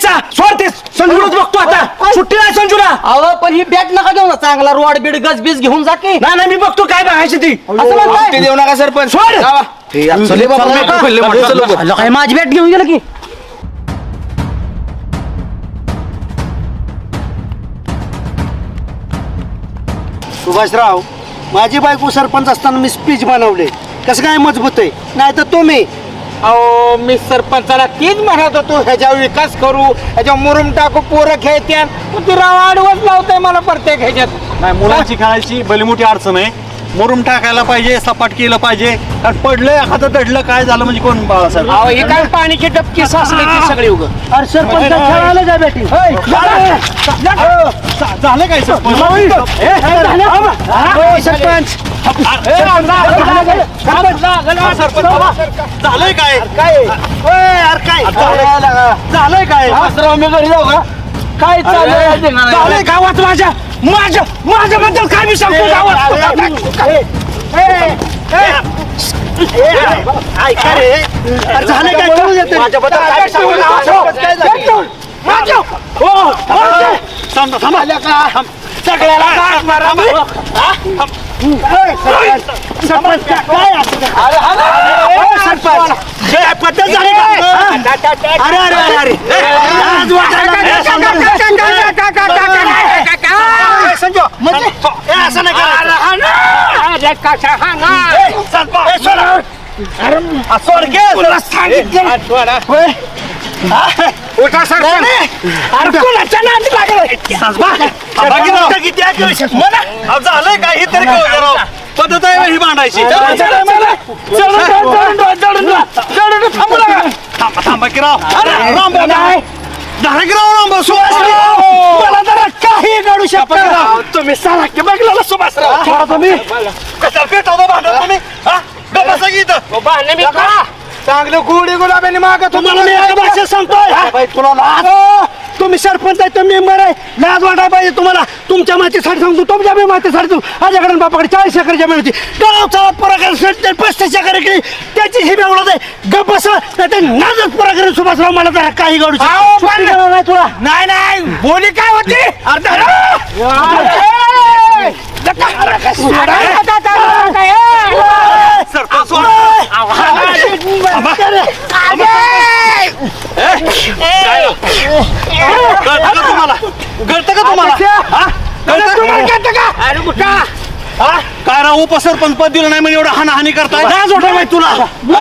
सुट्टीचा सोडतेस संजूलाच बघतो आता सुट्टी नाही संजूला. अहो पण ही बॅट नका घेऊ ना चांगला रोड बीड गजबीज घेऊन जा की. नाही मी बघतो काय बघायची ती. असं म्हणताय? ते देऊ नका सरपंच. सोड. जावा. हे यार, चल बाबा, चल, नका खोलले म्हणतो, चल लवकर. अहो, काय माझी बॅट घेऊन गेलं की. सुभाषराव माझी बायको सरपंच असताना मी स्पीच बनवले कसं काय मजबूत आहे नाही तर तुम्ही. अहो मी सरपंचाला तीच म्हणत होतो ह्याच्यावर विकास करू ह्याच्या मुरुम टाकू पोरं खेळत्यान तू राव आडवत लावताय मला प्रत्येक ह्याच्यात. नाही मुलांची खेळायची भली मोठी अडचण आहे. मुरुम टाकायला पाहिजे सपाट केलं पाहिजे कारण पडलं एखादं दडलं काय झालं म्हणजे कोण बाळासाहेब. अहो हे काय पाणीची डबकी साचले ती सगळी उग. अरे सरपंच खेळायला जा बॅटिंग. झालं काय सरपंच? सरपंच झालंय काय झालंय काय मी घरी जाऊ का काय झालंय गावात माझ्याबद्दल काय मी सांगतो गावात. ऐका रे अरे झालं काय कळू देते पद्धत झाली अरे अरे अरे अरे असं नाही झालंय काय ही तरी पद्धत आहे ही मांडायची. थांबा की राव मला जरा काही घडू शकतो तुम्ही सारा की बघला सुभाषराव तुम्ही कशाला पेटवतो भांडण तुम्ही हा बसा की इथं. चांगलं गुढी गुलाबाने मागत तुम्हाला मी एका भाषेत सांगतोय तुला लाज तुम्ही सरपंच आहे तुम्ही मेंबर आहे लाज वाटायला पाहिजे तुम्हाला. तुमच्या माहितीसाठी सांगतो तुमच्या मी माहितीसाठी सांगतो माझ्याकडे बापाकडे 40 एकर जमीन होती गावचा पराक्रम 35 एकर केली त्याची ही बेवडत आहे गप बसा नाही नाजच पराक्रम सुभाषराव मला जरा काही घडू शकतो नाही तुला नाही बोली काय होती कळतं का तुम्हाला काय राव उपसरपंच पद दिलं नाही म्हणजे एवढं हाणाहानी करताय. तुला